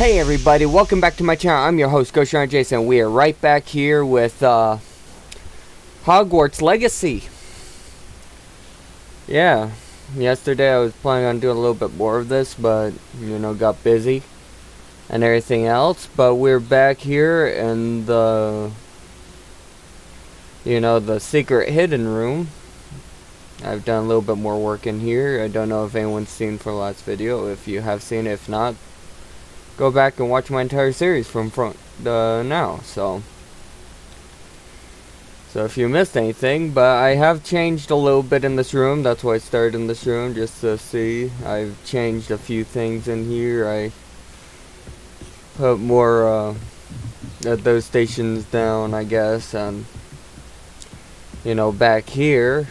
Hey everybody, welcome back to my channel. I'm your host, Ghost Runner Jason. We are right back here with Hogwarts Legacy. Yeah, yesterday I was planning on doing a little bit more of this, but, you know, got busy and everything else. But we're back here in the, the secret hidden room. I've done a little bit more work in here. I don't know if anyone's seen for the last video. If you have seen it, if not, go back and watch my entire series from front now. So if you missed anything, but I have changed a little bit in this room. That's why I started in this room, just to see. I've changed a few things in here. I put more those stations down, I guess, and back here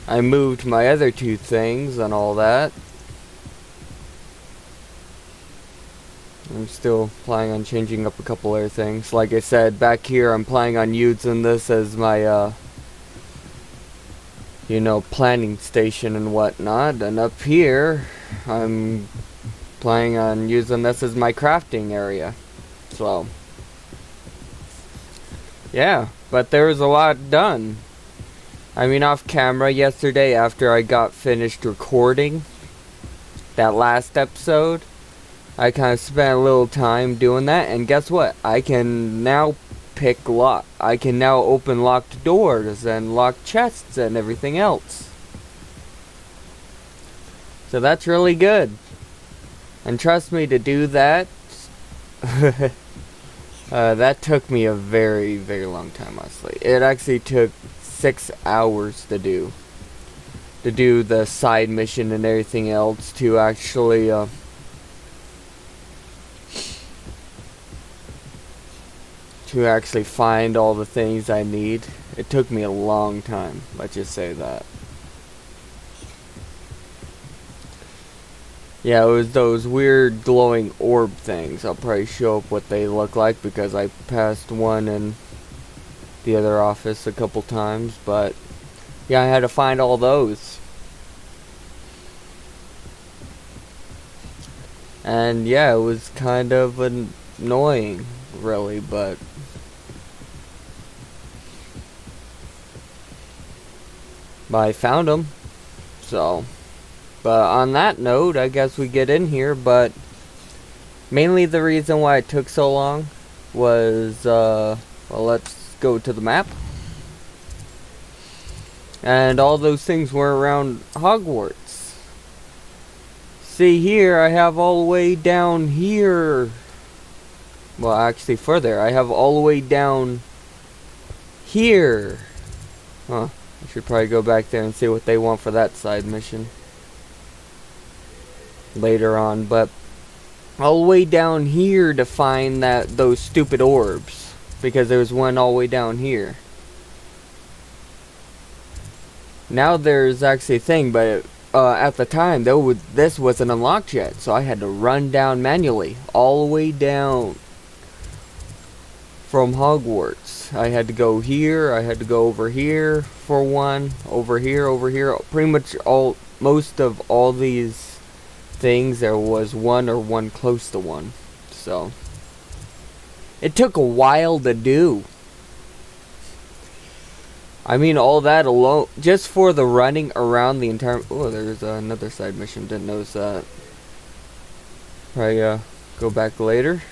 I moved my other two things and all that. I'm still planning on changing up a couple other things. Like I said, back here I'm planning on using this as my, planning station and whatnot. And up here, I'm planning on using this as my crafting area. So, yeah, but there was a lot done. I mean, off camera yesterday, after I got finished recording that last episode, I kind of spent a little time doing that, and guess what? I can now I can now open locked doors and locked chests and everything else. So that's really good. And trust me, to do that, that took me a very, very long time, honestly. It actually took 6 hours to do the side mission and everything else, to actually find all the things I need. It took me a long time, let's just say that. Yeah, it was those weird glowing orb things. I'll probably show up what they look like, because I passed one in the other office a couple times, but yeah, I had to find all those. And yeah, it was kind of annoying, really, but I found them. So, but on that note, I guess we get in here. But mainly the reason why it took so long was, well, let's go to the map. And all those things were around Hogwarts. See here, I have all the way down here. Well, actually further. I have all the way down here. Huh. I should probably go back there and see what they want for that side mission later on. But all the way down here to find those stupid orbs, because there was one all the way down here. Now there's actually a thing, but at the time this wasn't unlocked yet, so I had to run down manually all the way down from Hogwarts. I had to go here, I had to go over here for one, over here, pretty much most of all these things there was one or one close to one. So it took a while to do. I mean, all that alone, just for the running around the entire... Oh, there's another side mission. Didn't notice that. Probably go back later.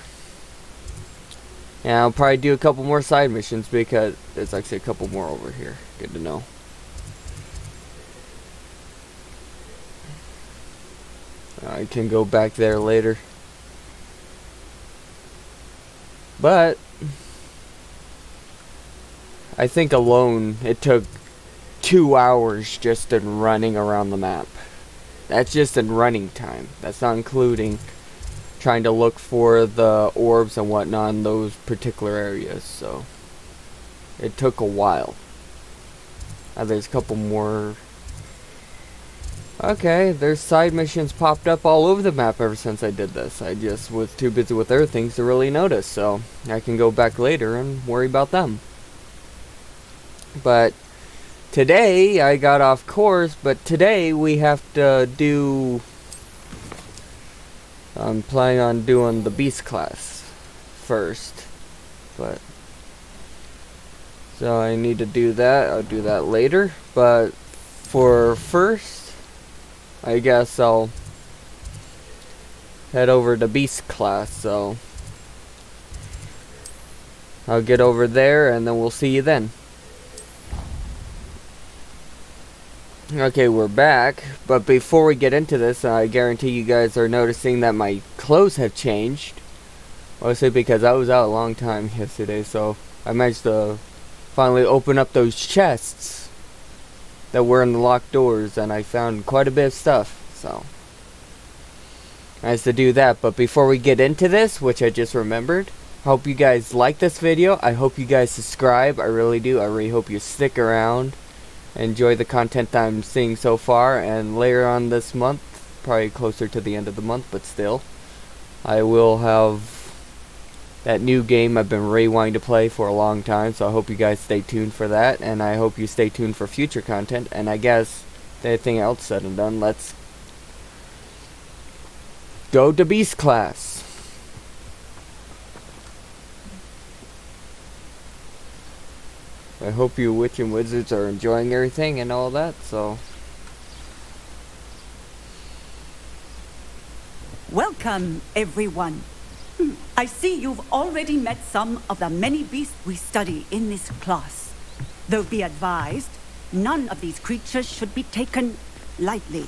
Yeah, I'll probably do a couple more side missions, because there's actually a couple more over here. Good to know. I can go back there later. But I think alone it took 2 hours just in running around the map. That's just in running time. That's not including trying to look for the orbs and whatnot in those particular areas. So it took a while. There's a couple more. Okay, there's side missions popped up all over the map ever since I did this. I just was too busy with other things to really notice, so I can go back later and worry about them. But today I got off course, but today we have to do... I'm planning on doing the beast class first, but... So I need to do that. I'll do that later, but for first, I guess I'll head over to beast class, so I'll get over there and then we'll see you then. Okay, we're back, but before we get into this, I guarantee you guys are noticing that my clothes have changed. Mostly because I was out a long time yesterday, so I managed to finally open up those chests that were in the locked doors, and I found quite a bit of stuff, so nice to do that. But before we get into this, which I just remembered, hope you guys like this video. I hope you guys subscribe. I really do. I really hope you stick around, enjoy the content that I'm seeing so far, and later on this month, probably closer to the end of the month, but still, I will have that new game I've been really wanting to play for a long time, so I hope you guys stay tuned for that, and I hope you stay tuned for future content. And I guess, anything else said and done, let's go to Beast class. I hope you witch and wizards are enjoying everything and all that, so... Welcome, everyone. I see you've already met some of the many beasts we study in this class. Though be advised, none of these creatures should be taken lightly.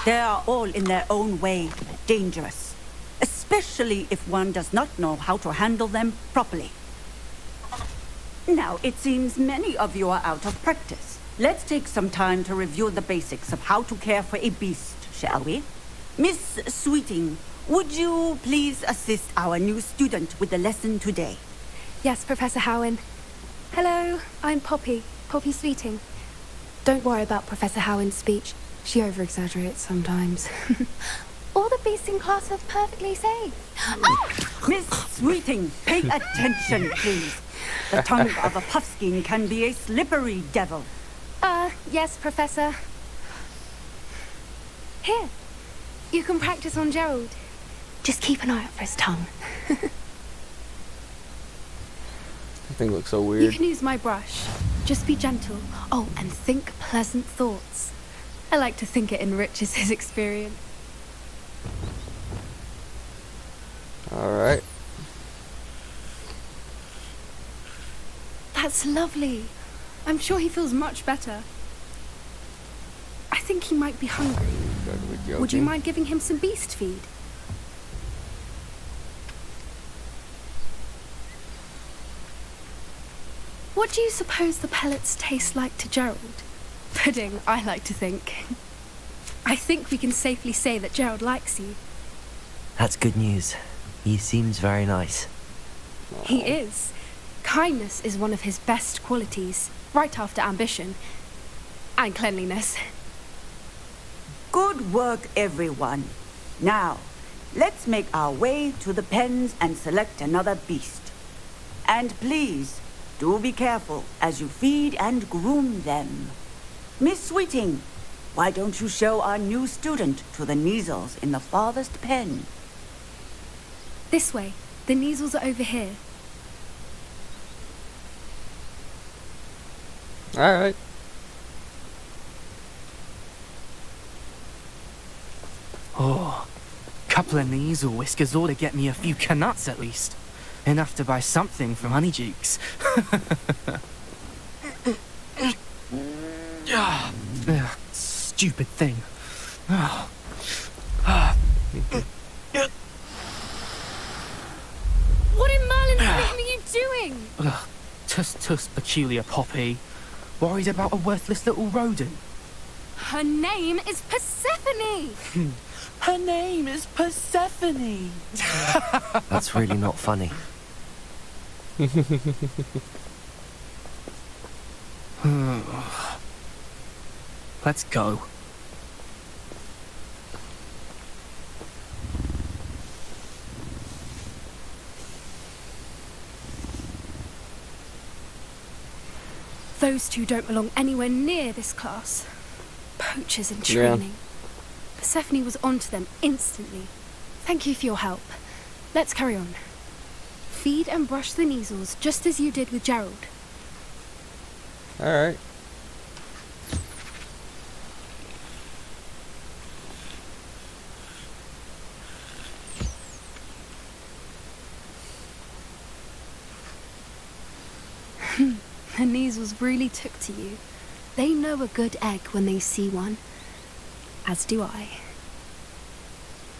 They are all in their own way dangerous, especially if one does not know how to handle them properly. Now, it seems many of you are out of practice. Let's take some time to review the basics of how to care for a beast, shall we? Miss Sweeting, would you please assist our new student with the lesson today? Yes, Professor Howen. Hello, I'm Poppy Sweeting. Don't worry about Professor Howen's speech. She over-exaggerates sometimes. All the beasts in class are perfectly safe. Miss Sweeting, pay attention, please. The tongue of a puffskein can be a slippery devil. Yes, Professor. Here, you can practice on Gerald. Just keep an eye out for his tongue. That thing looks so weird. You can use my brush. Just be gentle. Oh, and think pleasant thoughts. I like to think it enriches his experience. Alright. That's lovely. I'm sure he feels much better. I think he might be hungry. Would you mind giving him some beast feed? What do you suppose the pellets taste like to Gerald? Pudding, I like to think. I think we can safely say that Gerald likes you. That's good news. He seems very nice. He is. Kindness is one of his best qualities, right after ambition. And cleanliness. Good work, everyone. Now, let's make our way to the pens and select another beast. And please, do be careful as you feed and groom them. Miss Sweeting, why don't you show our new student to the Neasels in the farthest pen? This way. The Neasels are over here. Alright. Oh, couple of Neasel whiskers ought to get me a few canuts at least. Enough to buy something from Honeydukes. Stupid thing. What in Merlin's name are you doing? Tuss, peculiar Poppy. Worried about a worthless little rodent. Her name is Persephone! Her name is Persephone! That's really not funny. Let's go. Those two don't belong anywhere near this class. Poachers in Yeah. training. Persephone was onto them instantly. Thank you for your help. Let's carry on. Feed and brush the measles just as you did with Gerald. Alright. The measles really took to you. They know a good egg when they see one. As do I.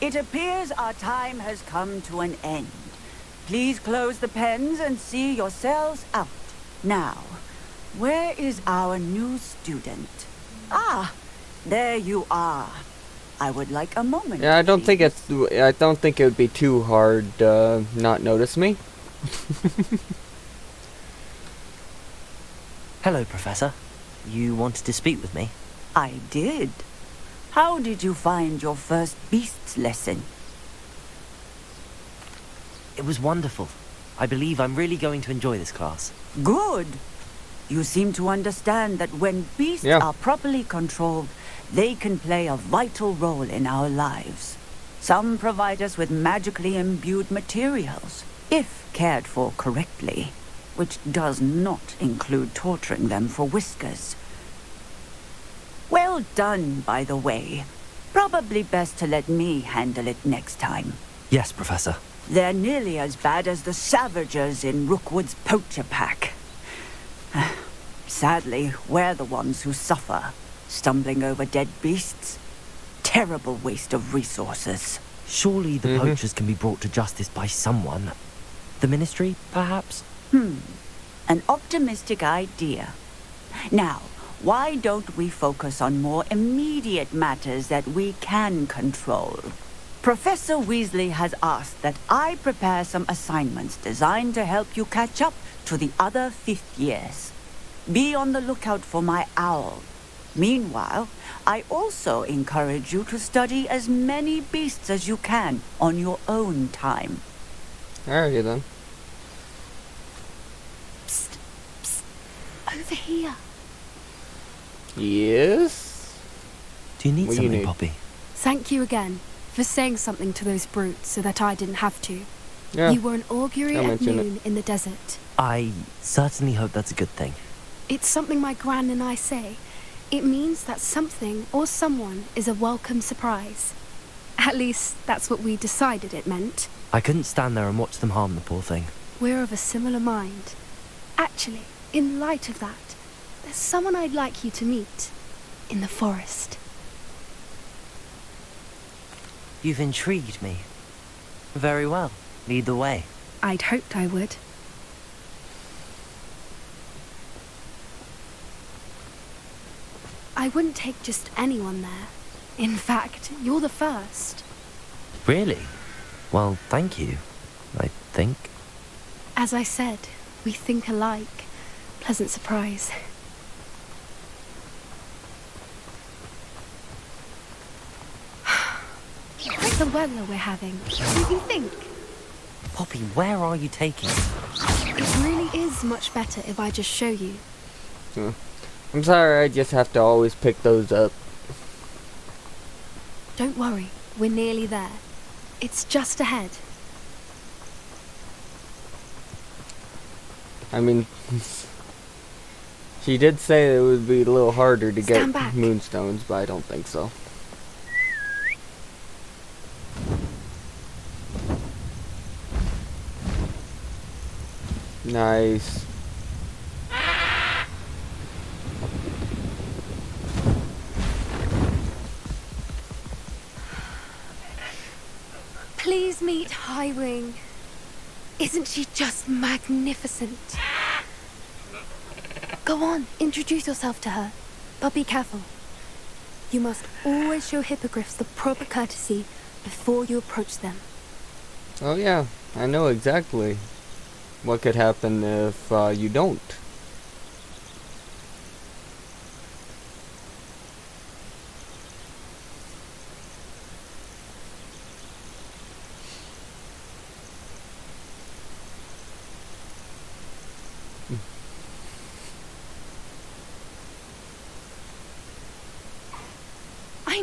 It appears our time has come to an end. Please close the pens and see yourselves out. Now, where is our new student? Ah, there you are. I would like a moment. Yeah, I don't think please. I don't think it would be too hard to not notice me. Hello, Professor. You wanted to speak with me? I did. How did you find your first beasts lesson? It was wonderful. I believe I'm really going to enjoy this class. Good. You seem to understand that when beasts Yeah. are properly controlled, they can play a vital role in our lives. Some provide us with magically imbued materials, if cared for correctly, which does not include torturing them for whiskers. Well done, by the way. Probably best to let me handle it next time. Yes, Professor. They're nearly as bad as the Savagers in Rookwood's poacher pack. Sadly, we're the ones who suffer, stumbling over dead beasts. Terrible waste of resources. Surely the poachers can be brought to justice by someone. The Ministry, perhaps? An optimistic idea. Now, why don't we focus on more immediate matters that we can control? Professor Weasley has asked that I prepare some assignments designed to help you catch up to the other fifth years. Be on the lookout for my owl. Meanwhile, I also encourage you to study as many beasts as you can on your own time. Alrighty then. Psst, psst. Over here. Yes? Do you need What do you something, need? Poppy? Thank you again for saying something to those brutes so that I didn't have to. Yeah. You were an augury I'll at mention it. noon in the desert. I certainly hope that's a good thing. It's something my gran and I say. It means that something or someone is a welcome surprise. At least, that's what we decided it meant. I couldn't stand there and watch them harm the poor thing. We're of a similar mind. Actually, in light of that, there's someone I'd like you to meet. In the forest. You've intrigued me. Very well. Lead the way. I'd hoped I would. I wouldn't take just anyone there. In fact, you're the first. Really? Well, thank you. I think. As I said, we think alike. Pleasant surprise. Like the weather we're having. What do you think? Poppy, where are you taking me? It really is much better if I just show you. I'm sorry, I just have to always pick those up. Don't worry, we're nearly there. It's just ahead. I mean, she did say it would be a little harder to get Stand back. moonstones, but I don't think so. Nice. Please meet Highwing. Isn't she just magnificent? Go on, introduce yourself to her. But be careful. You must always show hippogriffs the proper courtesy before you approach them. Oh yeah, I know exactly what could happen if you don't.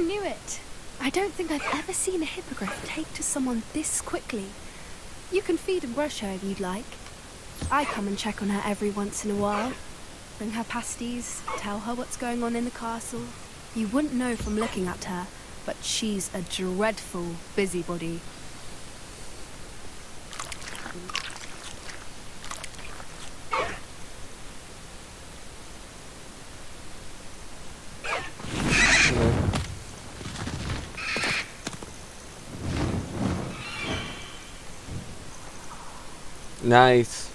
knew it. I don't think I've ever seen a hippogriff take to someone this quickly. You can feed and brush her if you'd like. I come and check on her every once in a while. Bring her pasties, tell her what's going on in the castle. You wouldn't know from looking at her, but she's a dreadful busybody. Nice.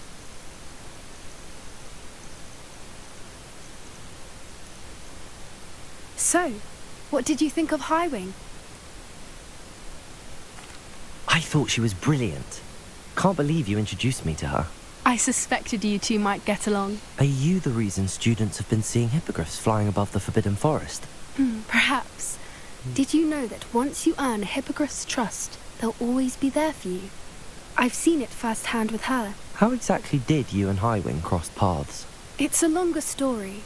So, what did you think of Highwing? I thought she was brilliant. Can't believe you introduced me to her. I suspected you two might get along. Are you the reason students have been seeing hippogriffs flying above the Forbidden Forest? Perhaps. Did you know that once you earn a hippogriff's trust, they'll always be there for you? I've seen it firsthand with her. How exactly did you and Highwing cross paths? It's a longer story,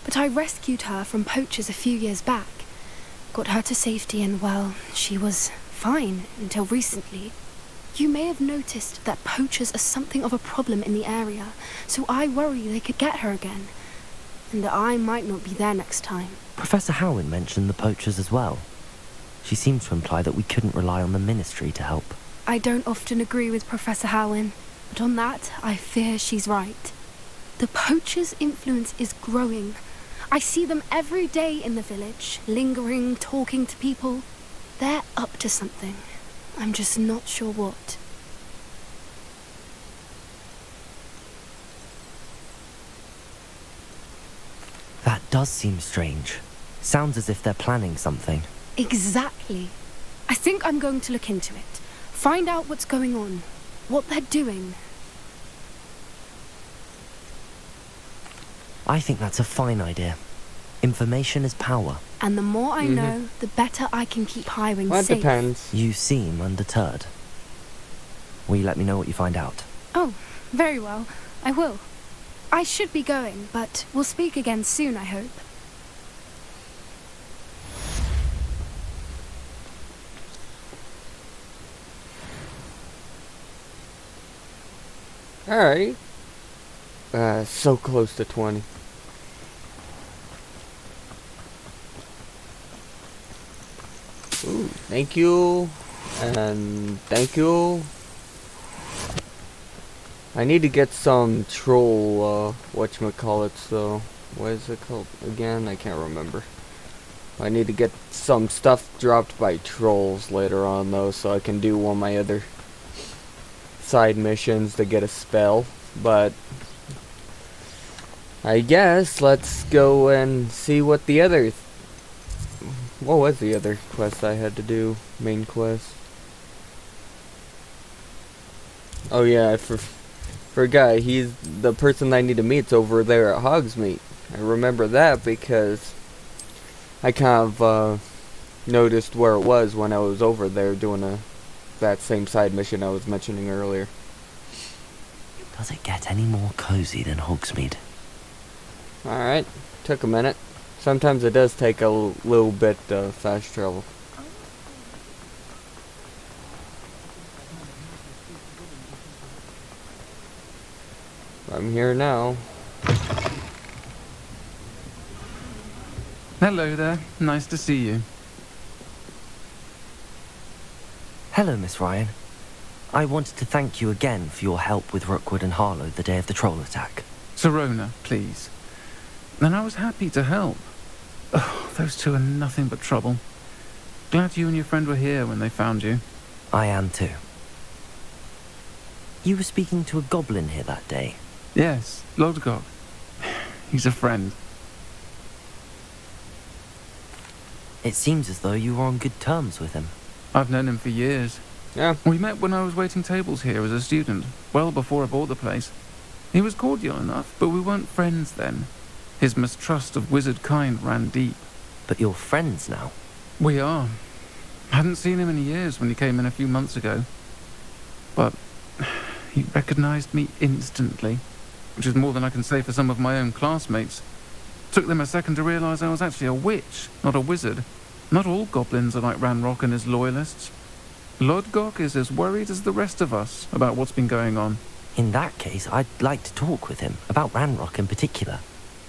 but I rescued her from poachers a few years back. Got her to safety and, well, she was fine until recently. You may have noticed that poachers are something of a problem in the area, so I worry they could get her again. And I might not be there next time. Professor Howin mentioned the poachers as well. She seemed to imply that we couldn't rely on the Ministry to help. I don't often agree with Professor Howin, but on that, I fear she's right. The poachers' influence is growing. I see them every day in the village, lingering, talking to people. They're up to something. I'm just not sure what. That does seem strange. Sounds as if they're planning something. Exactly. I think I'm going to look into it. Find out what's going on. What they're doing. I think that's a fine idea. Information is power. And the more I know, the better I can keep Highwing Well, it safe. depends. You seem undeterred. Will you let me know what you find out? Oh, very well. I will. I should be going, but we'll speak again soon, I hope. Alright. So close to 20. Ooh, thank you. And thank you. I need to get some troll, whatchamacallits though. What is it called again? I can't remember. I need to get some stuff dropped by trolls later on though, so I can do one of my other side missions to get a spell. But I guess let's go and see what the other what was the other quest I had to do? Main quest. Oh yeah, I forgot. He's the person I need to meet's over there at Hogsmeade. I remember that because I kind of noticed where it was when I was over there doing that same side mission I was mentioning earlier. Does it get any more cozy than Hogsmeade? Alright, took a minute. Sometimes it does take a little bit fast travel. I'm here now. Hello there. Nice to see you. Hello, Miss Ryan. I wanted to thank you again for your help with Rookwood and Harlow the day of the troll attack. Serona, please. And I was happy to help. Oh, those two are nothing but trouble. Glad you and your friend were here when they found you. I am too. You were speaking to a goblin here that day. Yes, Lodgok. He's a friend. It seems as though you were on good terms with him. I've known him for years. Yeah. We met when I was waiting tables here as a student, well before I bought the place. He was cordial enough, but we weren't friends then. His mistrust of wizard kind ran deep. But you're friends now. We are. Hadn't seen him in years when he came in a few months ago. But he recognized me instantly, which is more than I can say for some of my own classmates. Took them a second to realize I was actually a witch, not a wizard. Not all goblins are like Ranrock and his loyalists. Lodgok is as worried as the rest of us about what's been going on. In that case, I'd like to talk with him, about Ranrock in particular.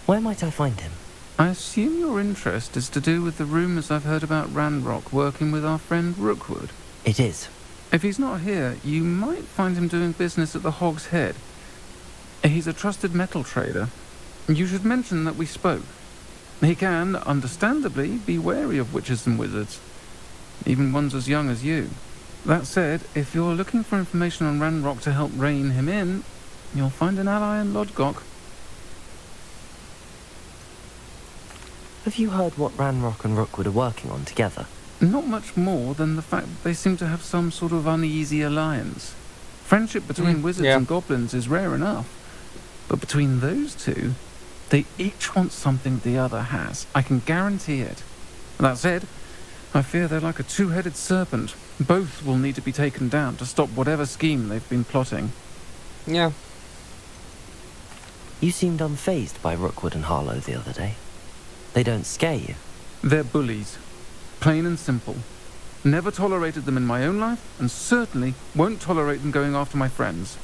Where might I find him? I assume your interest is to do with the rumours I've heard about Ranrock working with our friend Rookwood. It is. If he's not here, you might find him doing business at the Hog's Head. He's a trusted metal trader. You should mention that we spoke. He can, understandably, be wary of witches and wizards, even ones as young as you. That said, if you're looking for information on Ranrock to help rein him in, you'll find an ally in Lodgok. Have you heard what Ranrock and Rookwood are working on together? Not much more than the fact that they seem to have some sort of uneasy alliance. Friendship between wizards and goblins is rare enough. But between those two, they each want something the other has. I can guarantee it. That said, I fear they're like a two-headed serpent. Both will need to be taken down to stop whatever scheme they've been plotting. Yeah. You seemed unfazed by Rookwood and Harlow the other day. They don't scare you. They're bullies. Plain and simple. Never tolerated them in my own life, and certainly won't tolerate them going after my friends.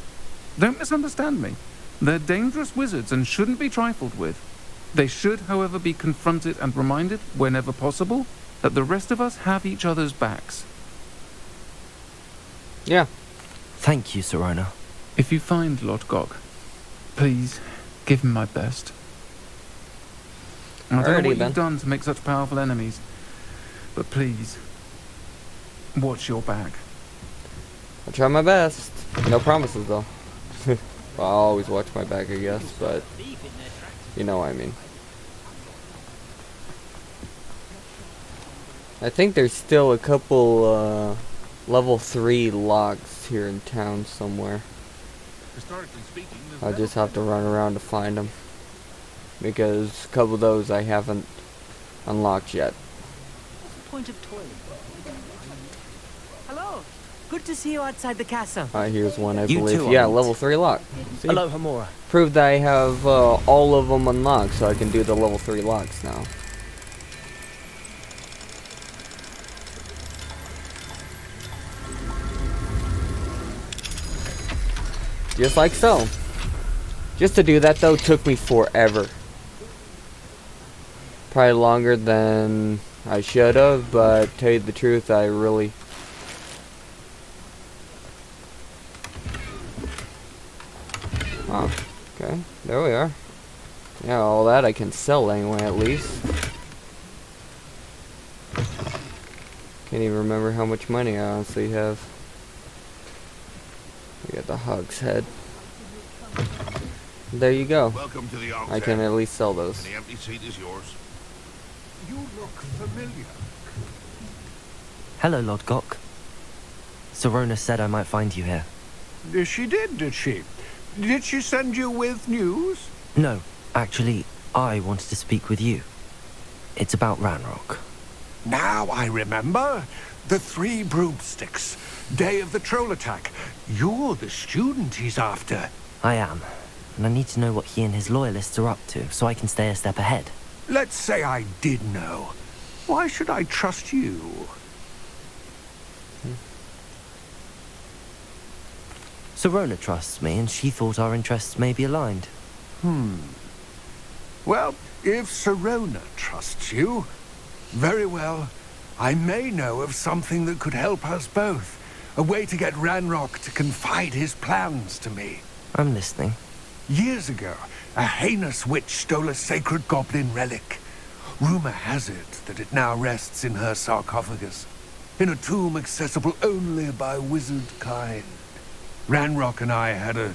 Don't misunderstand me. They're dangerous wizards and shouldn't be trifled with. They should, however, be confronted and reminded, whenever possible, that the rest of us have each other's backs. Yeah. Thank you, Serona. If you find Lodgok, please give him my best. I don't know what you've done to make such powerful enemies, but please, watch your back. I'll try my best. No promises, though. Well, I'll always watch my back, I guess, but you know what I mean. I think there's still a couple level 3 logs here in town somewhere. I'll just have to run around to find them, because a couple of those I haven't unlocked yet. Point of toilet. Hello. Good to see you outside the castle. Here's one, I You believe. too, Yeah, Amit. level 3 lock. See? Hello, Hamura. Prove that I have all of them unlocked, so I can do the level 3 locks now. Just like so. Just to do that, though, took me forever. Probably longer than I should have, but to tell you the truth, I really... Oh, okay. There we are. Yeah, all that I can sell anyway, at least. Can't even remember how much money I honestly have. We got the Hog's Head. There you go. Welcome to the Hog's I can Head. at least sell those. The empty seat is yours. You look familiar. Hello, Lodgok. Serona said I might find you here. She did she? Did she send you with news? No, actually, I wanted to speak with you. It's about Ranrock. Now I remember. The 3 broomsticks. Day of the troll attack. You're the student he's after. I am, and I need to know what he and his loyalists are up to, so I can stay a step ahead. Let's say I did know. Why should I trust you? Serona trusts me, and she thought our interests may be aligned. Well, if Serona trusts you, very well. I may know of something that could help us both. A way to get Ranrock to confide his plans to me. I'm listening. Years ago, a heinous witch stole a sacred goblin relic. Rumor has it that it now rests in her sarcophagus, in a tomb accessible only by wizard kind. Ranrock and I had a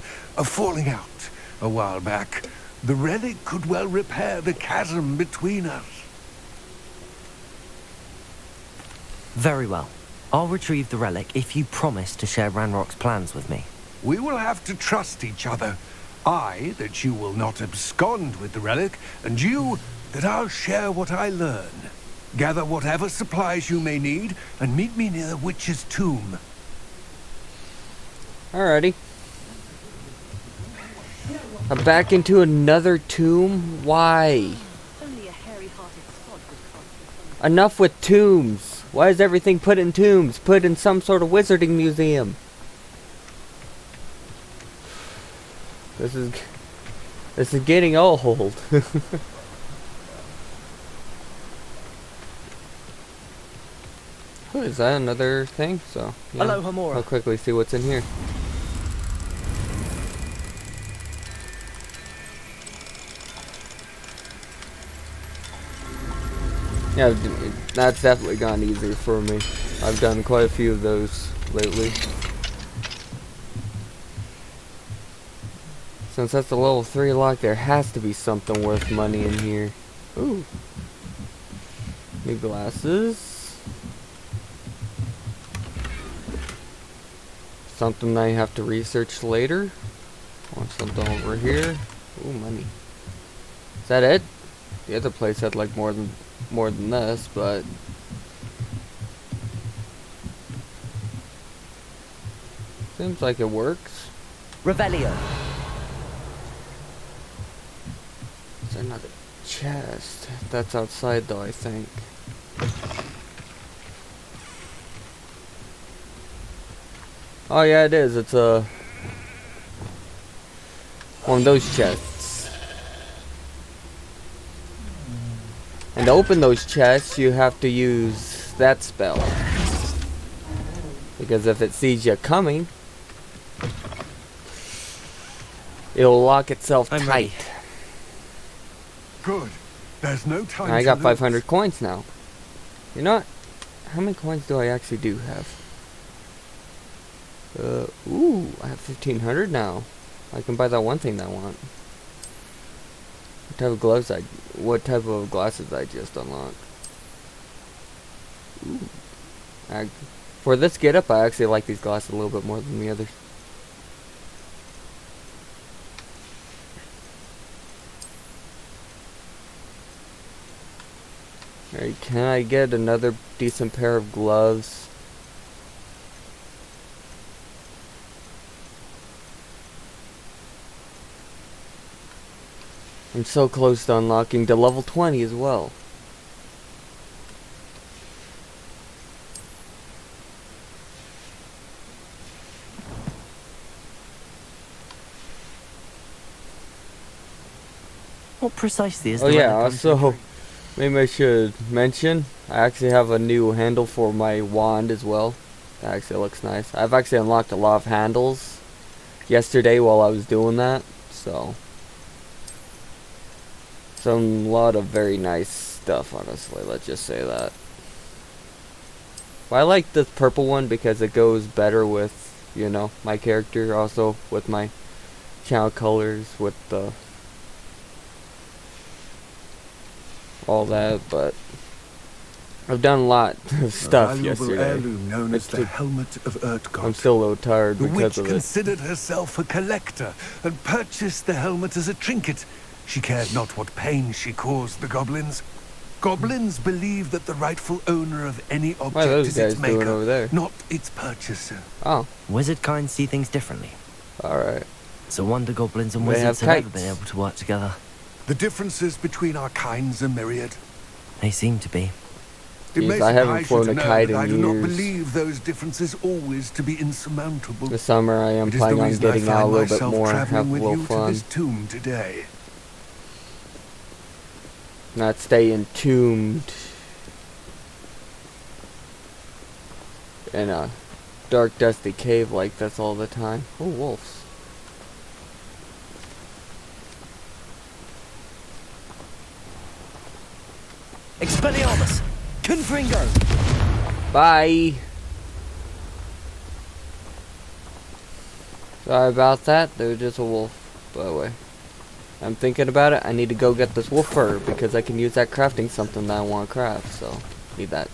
falling out a while back. The relic could well repair the chasm between us. Very well. I'll retrieve the relic if you promise to share Ranrock's plans with me. We will have to trust each other. I, that you will not abscond with the relic, and you, that I'll share what I learn. Gather whatever supplies you may need, and meet me near the witch's tomb. Alrighty. I'm back into another tomb? Why? Only a hairy-hearted sod would cross Enough with tombs. Why is everything put in tombs? Put in some sort of wizarding museum. This is getting old. Oh, is that another thing? So yeah, Hello, Hamura. I'll quickly see what's in here. Yeah, that's definitely gone easier for me. I've done quite a few of those lately. Since that's a level 3 lock, there has to be something worth money in here. Ooh. New glasses. Something I have to research later. Want something over here. Ooh, money. Is that it? The other place had like more than this, but seems like it works. Revelio. Is there another chest? That's outside though, I think. Oh yeah, it is. It's a one of those chests. And to open those chests, you have to use that spell. Because if it sees you coming, it'll lock itself tight. Ready. Good. There's no time And I to got lose. 500 coins now. You know what? How many coins do I actually do have? Ooh, I have 1,500 now. I can buy that one thing that I want. What type of gloves what type of glasses I just unlocked? Ooh. For this get up, I actually like these glasses a little bit more than the others. Alright, can I get another decent pair of gloves? I'm so close to unlocking to level 20 as well. What precisely is Oh the yeah, relic also, wizardry? maybe I should mention, I actually have a new handle for my wand as well. That actually looks nice. I've actually unlocked a lot of handles yesterday while I was doing that, so some lot of very nice stuff, honestly, let's just say that. But I like this purple one because it goes better with, you know, my character, also with my channel colors, with the all that, but I've done a lot of stuff A valuable yesterday. heirloom known as the helmet of Urtgott. I'm still a little tired The because witch of it. considered herself a collector and purchased the helmet as a trinket. She cared not what pain she caused the goblins. Goblins believe that the rightful owner of any What are object those is guys its doing maker, over there? not its purchaser. Oh, Wizard kind see things differently. alright. It's a wonder goblins and They wizards have have ever kites. been able to work together. The differences between our kinds are myriad. They seem to be. It Jeez, may I haven't surprise you flown to a know kite that in I do not years. believe those differences always to be insurmountable. This summer I am It is the planning on reason I getting out a find little bit myself more, traveling have a with little you to fun. this tomb today. Not stay entombed in a dark, dusty cave like this all the time. Oh, wolves. Expelliarmus! Confringo! Bye. Sorry about that. There was just a wolf, by the way. I'm thinking about it. I need to go get this wolf fur because I can use that crafting something that I want to craft. So, need that.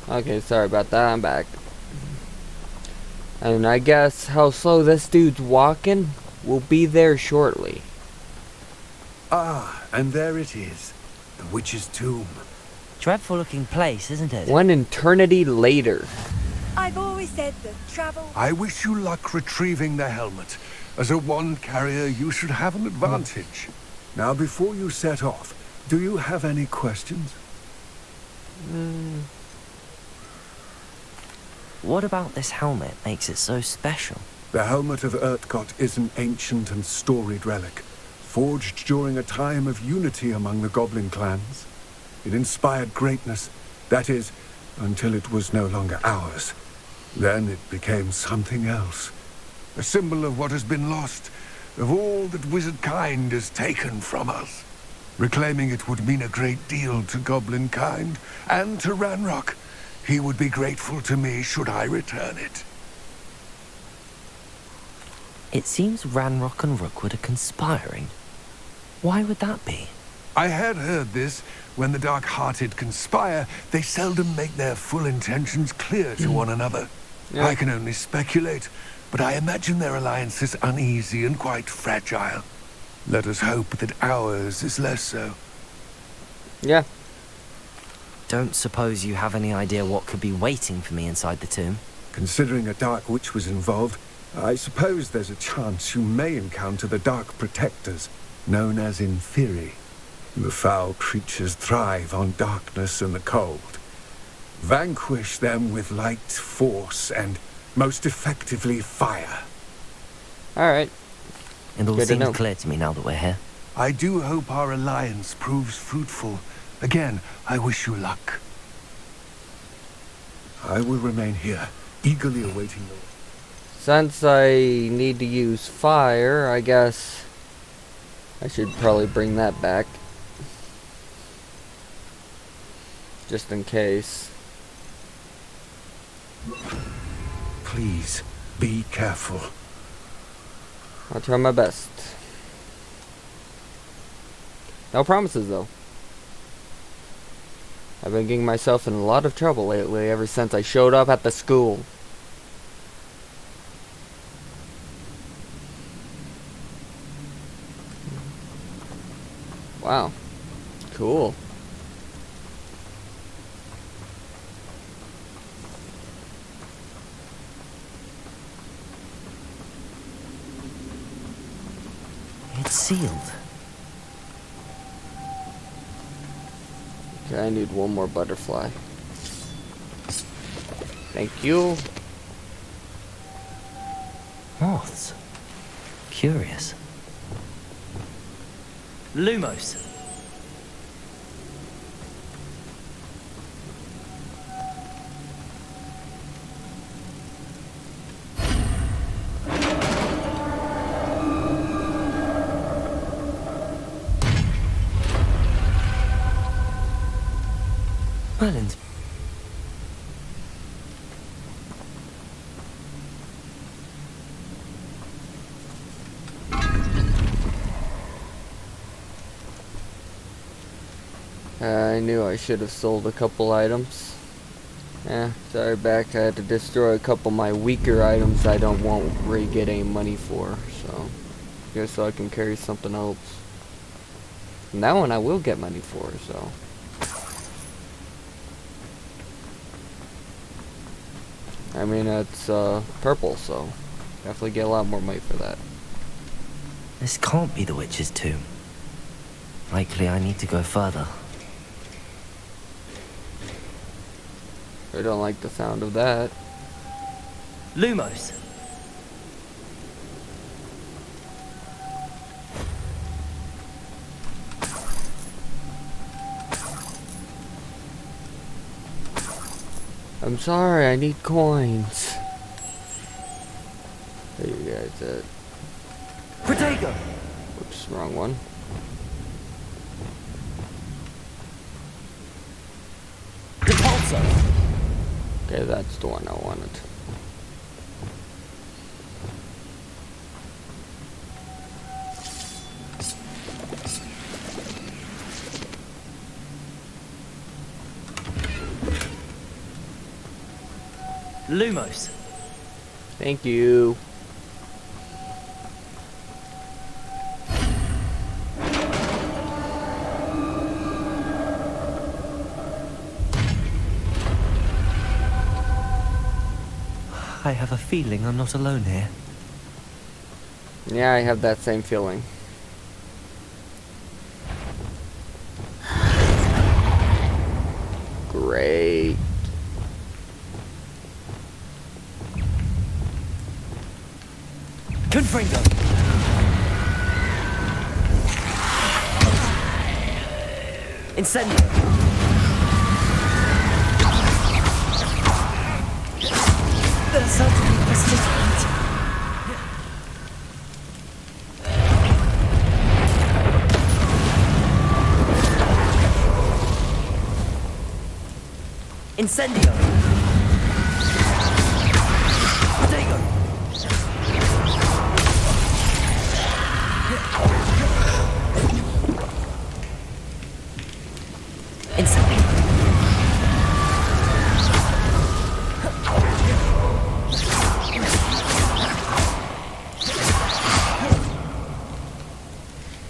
Okay, sorry about that. I'm back. And I guess how slow this dude's walking will be there shortly. Ah, and there it is. The witch's tomb. Dreadful looking place, isn't it? One eternity later. I've always said that travel... I wish you luck retrieving the helmet. As a wand carrier, you should have an advantage. Now, before you set off, Do you have any questions? What about this helmet makes it so special? The helmet of Urtkot is an ancient and storied relic, forged during a time of unity among the goblin clans. It inspired greatness, that is, until it was no longer ours. Then it became something else. A symbol of what has been lost, of all that wizard kind has taken from us. Reclaiming it would mean a great deal to goblin kind, and to Ranrock. He would be grateful to me should I return it. It seems Ranrock and Rookwood are conspiring. Why would that be? I had heard this. When the dark-hearted conspire, they seldom make their full intentions clear to one another. Yeah. I can only speculate, but I imagine their alliance is uneasy and quite fragile. Let us hope that ours is less so. Yeah. Don't suppose you have any idea what could be waiting for me inside the tomb? Considering a dark witch was involved, I suppose there's a chance you may encounter the Dark Protectors, known as Inferi. The foul creatures thrive on darkness and the cold. Vanquish them with light, force, and, most effectively, fire. Alright. It all Good to know. seems clear to me now that we're here. I do hope our alliance proves fruitful. Again, I wish you luck. I will remain here, eagerly awaiting the... Since I need to use fire, I guess I should probably bring that back. Just in case. Please, be careful. I'll try my best. No promises, though. I've been getting myself in a lot of trouble lately ever since I showed up at the school. Wow. Cool. It's sealed. Okay, I need one more butterfly. Thank you. Moths. Curious. Lumos. Merlin's. I knew I should have sold a couple items. Sorry, back. I had to destroy a couple of my weaker items I don't want really get any money for, so guess so I can carry something else. And that one I will get money for, so. I mean, it's purple, so definitely get a lot more money for that. This can't be the witch's tomb. Likely I need to go further. I don't like the sound of that. Lumos. I'm sorry, I need coins. There you guys at. Protego. Oops, wrong one. Repulso. Okay, that's the one I wanted. Lumos. Thank you. I have a feeling I'm not alone here. Yeah, I have that same feeling. Great. Confringo! Incendio! That's certainly persistent. Incendio! Protego! Incendio!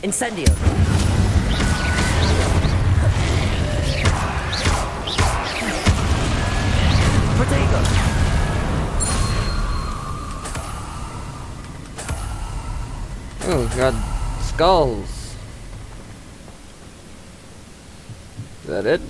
Incendio! Protego! Oh, we got skulls. Is that it?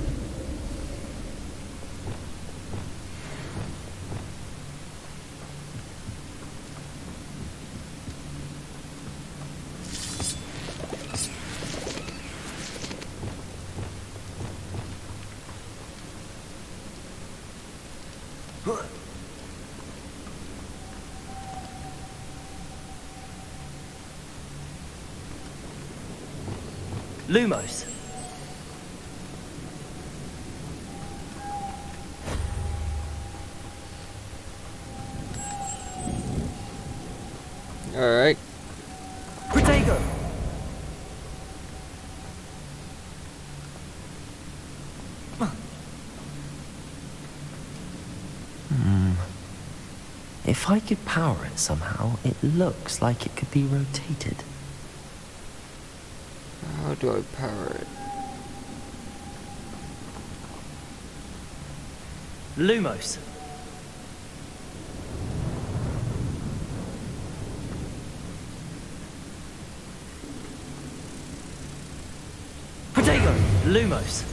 Lumos! Alright. Protego! If I could power it somehow, it looks like it could be rotated. How do I power it? Lumos! Protego! Lumos!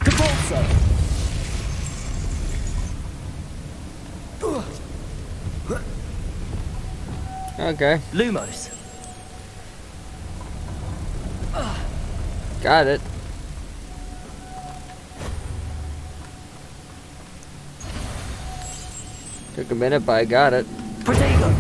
Capulso! Okay. Lumos! Got it. Took a minute, but I got it. Protego!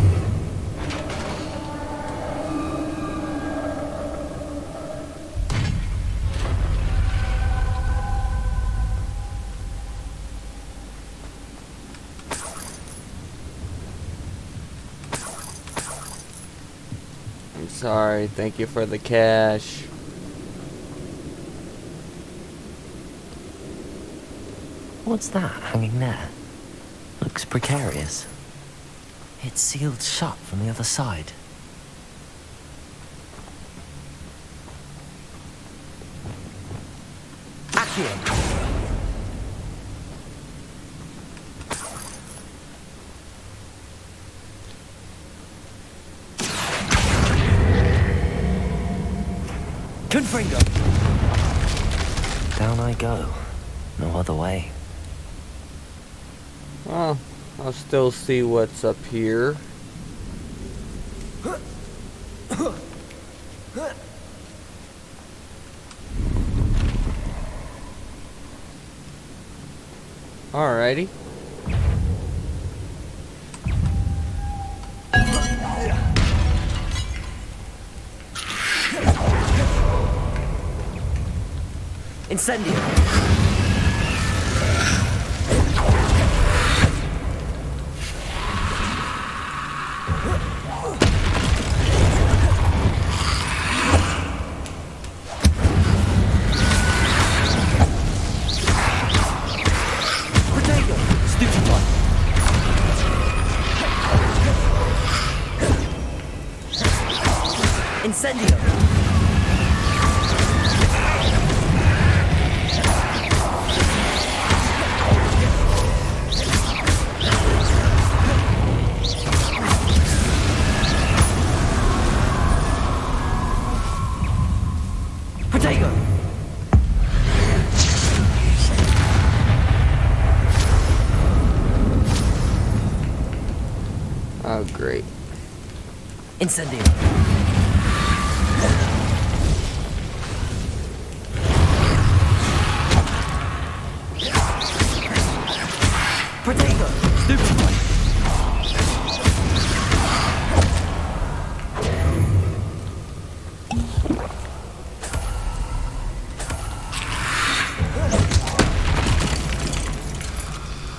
I'm sorry. Thank you for the cash. What's that hanging there? Looks precarious. It's sealed shut from the other side. Accio! Confringo! Down I go. No other way. Well, I'll still see what's up here. Alrighty. Incendio! Protego! Stupefy! Incendio! Oh, great. Incendio. Protego. Stupefy.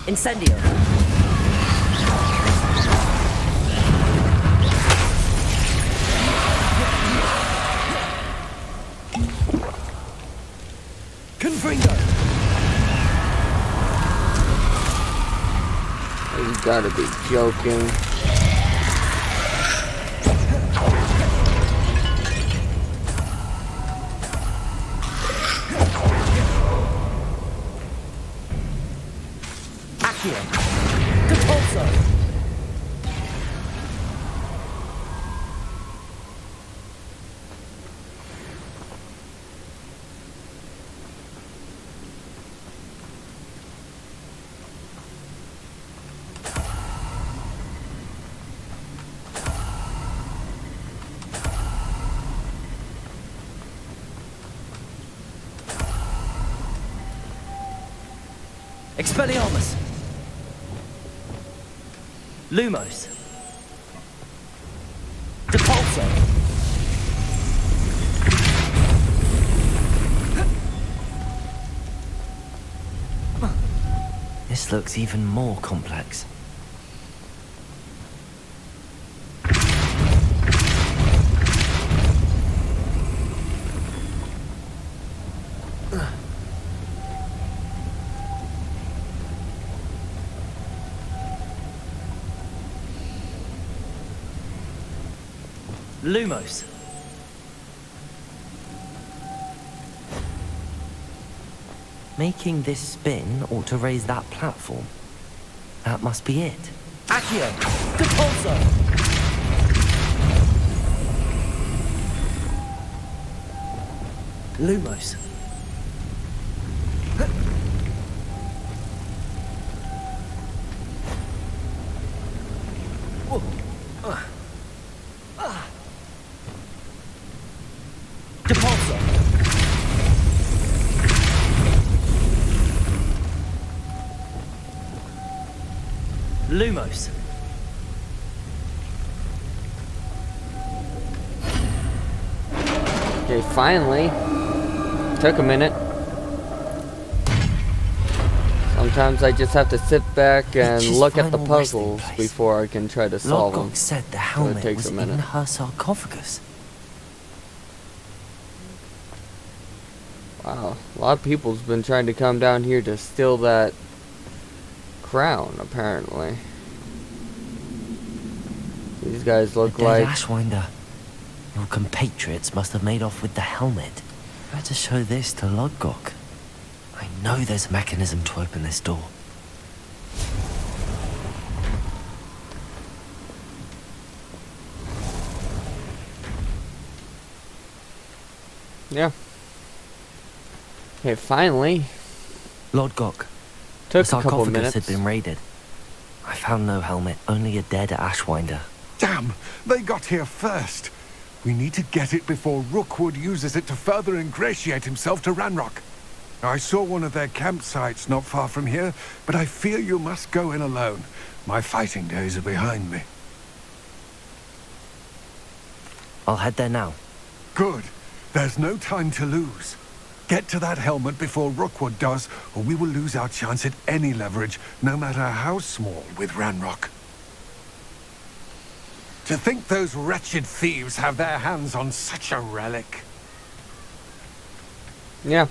Incendio. Confringo. You gotta be joking. Accio. Compulso. Expelliarmus. Lumos. Depulso. This looks even more complex. Lumos. Making this spin ought to raise that platform. That must be it. Accio. Compulso. Lumos. Depulso. Lumos. Okay, finally. Took a minute. Sometimes I just have to sit back and Witch's look at the final resting puzzles place. before I can try to solve them. Lodgok said the So it helmet takes was a in minute. her sarcophagus. Wow, a lot of people's been trying to come down here to steal that crown, apparently. These guys look The like... dead Ashwinder. Your compatriots must have made off with the helmet. Better show this to Lodgok. I know there's a mechanism to open this door. Yeah. Okay, finally. Lodgok. Took The a couple sarcophagus minutes. had been raided. I found no helmet, only a dead Ashwinder. Damn, they got here first. We need to get it before Rookwood uses it to further ingratiate himself to Ranrock. I saw one of their campsites not far from here, but I fear you must go in alone. My fighting days are behind me. I'll head there now. Good. There's no time to lose. Get to that helmet before Rookwood does, or we will lose our chance at any leverage, no matter how small, with Ranrock. To think those wretched thieves have their hands on such a relic. Yeah.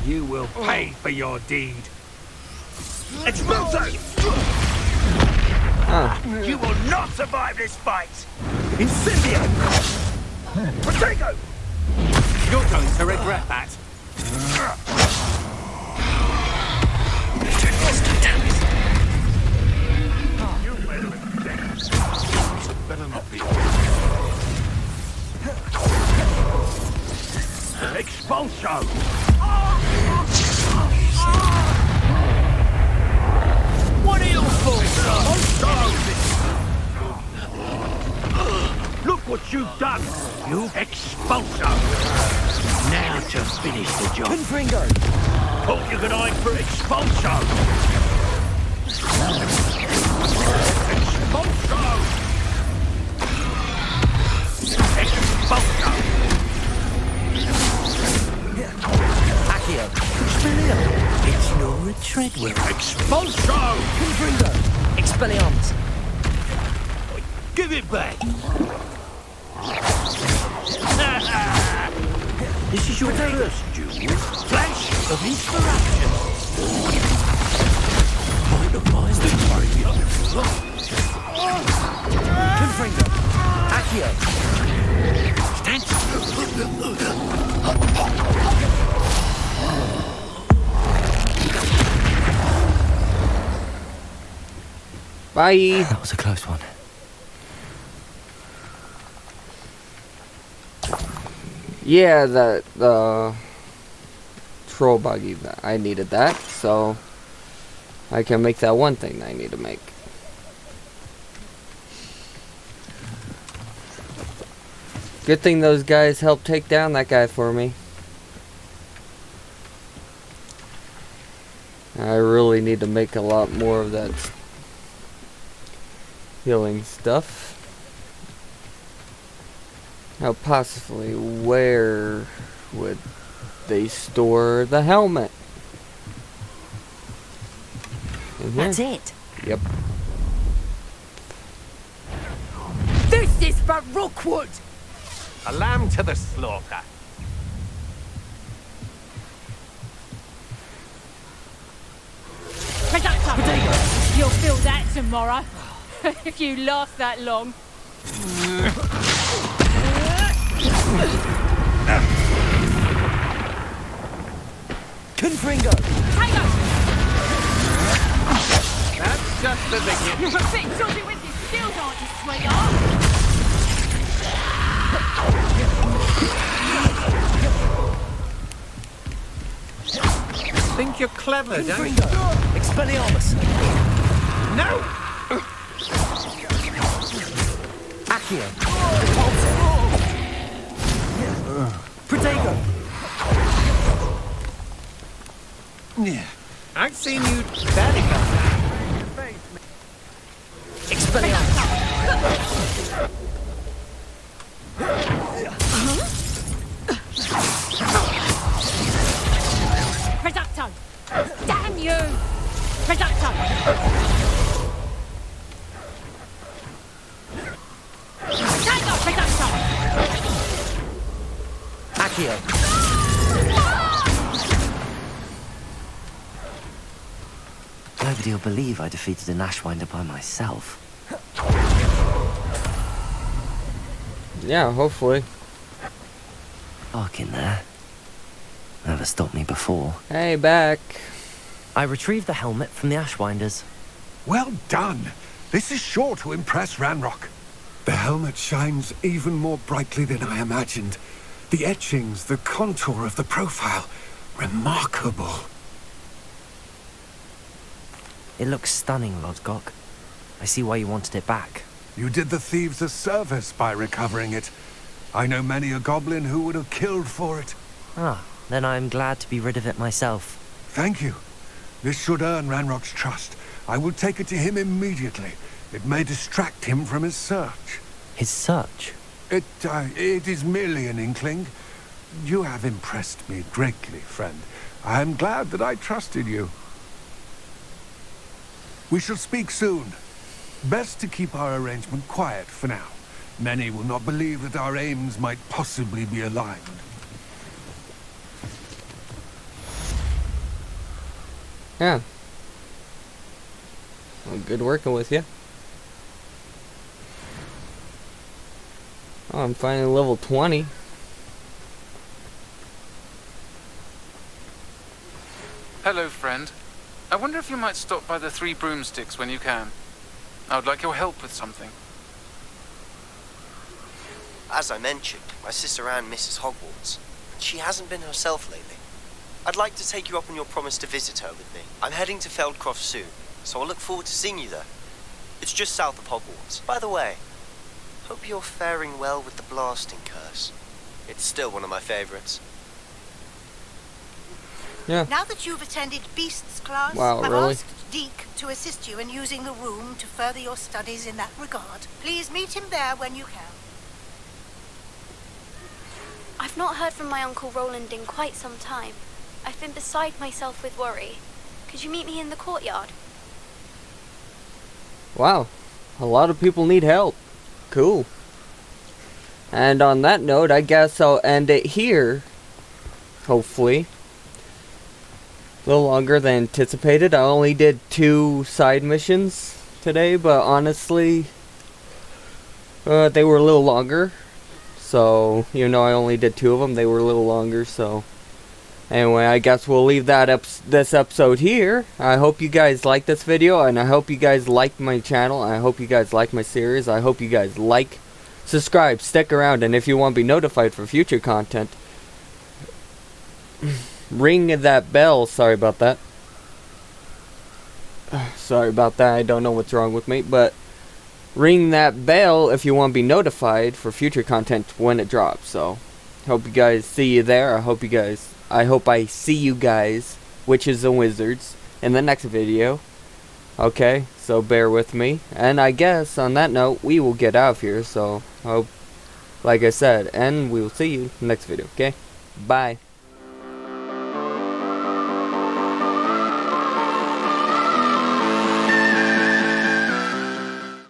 You will pay for your deed. Expulso! Huh. You will not survive this fight! Incendio! Protego! You're going to regret that. Better not be. Expulso! What are you for? Look what you've done! You expulso! Now to finish the job. Confringo! Thought you could hide for expulso! Expulso! Accio! It's Nora Treadwell. Expulso! Confringo! Expelliarmus! Give it back! This is your first duel. Flash of inspiration. Mind of mine that carried me up. Confringo! Accio! Bye. That was a close one. Yeah, the troll buggy. I needed that, so I can make that one thing I need to make. Good thing those guys helped take down that guy for me. I really need to make a lot more of that healing stuff. Now, possibly, where would they store the helmet? In here? That's it. Yep. This is for Rookwood. A lamb to the slaughter. Potato. You'll feel that tomorrow. If you last that long. Confringo! Potato! That's just the beginning. You're a bit dodgy with your skills, aren't you, sweetheart? Think you're clever, don't you? Confringo! Expelliarmus! No! Accio! Protego! Yeah. I've seen you barely come back. Expelliarmus! Reducto! Damn you! Reducto! Potato! Reducto! Accio! Nobody will believe I defeated an Ashwinder by myself. Yeah, hopefully. Dark in there. Never stopped me before. Hey, back. I retrieved the helmet from the Ashwinders. Well done. This is sure to impress Ranrock. The helmet shines even more brightly than I imagined. The etchings, the contour of the profile. Remarkable. It looks stunning, Lodgok. I see why you wanted it back. You did the thieves a service by recovering it. I know many a goblin who would have killed for it. Ah, then I'm glad to be rid of it myself. Thank you. This should earn Ranrock's trust. I will take it to him immediately. It may distract him from his search. His search? It is merely an inkling. You have impressed me greatly, friend. I am glad that I trusted you. We shall speak soon. Best to keep our arrangement quiet for now. Many will not believe that our aims might possibly be aligned. Yeah. Well, good working with you. Oh, I'm finally level 20. Hello, friend. I wonder if you might stop by the Three Broomsticks when you can. I would like your help with something. As I mentioned, my sister Anne misses Hogwarts, and she hasn't been herself lately. I'd like to take you up on your promise to visit her with me. I'm heading to Feldcroft soon, so I look forward to seeing you there. It's just south of Hogwarts. By the way, hope you're faring well with the blasting curse. It's still one of my favorites. Yeah. Now that you've attended Beasts class, Wow, I've really? asked Deke to assist you in using the room to further your studies in that regard. Please meet him there when you can. I've not heard from my Uncle Roland in quite some time. I've been beside myself with worry. Could you meet me in the courtyard? Wow. A lot of people need help. Cool. And on that note, I guess I'll end it here. Hopefully. A little longer than anticipated. I only did 2 side missions today, but honestly, they were a little longer. So, even though I only did 2 of them, they were a little longer, so... Anyway, I guess we'll leave that this episode here. I hope you guys like this video, and I hope you guys like my channel. I hope you guys like my series. I hope you guys like, subscribe, stick around, and if you want to be notified for future content, ring that bell. Sorry about that. Sorry about that. I don't know what's wrong with me, but ring that bell if you want to be notified for future content when it drops. So, hope you guys see you there. I hope I see you guys, witches and wizards, in the next video. Okay, so bear with me. And I guess, on that note, we will get out of here. So, hope, like I said, and we will see you next video, okay? Bye.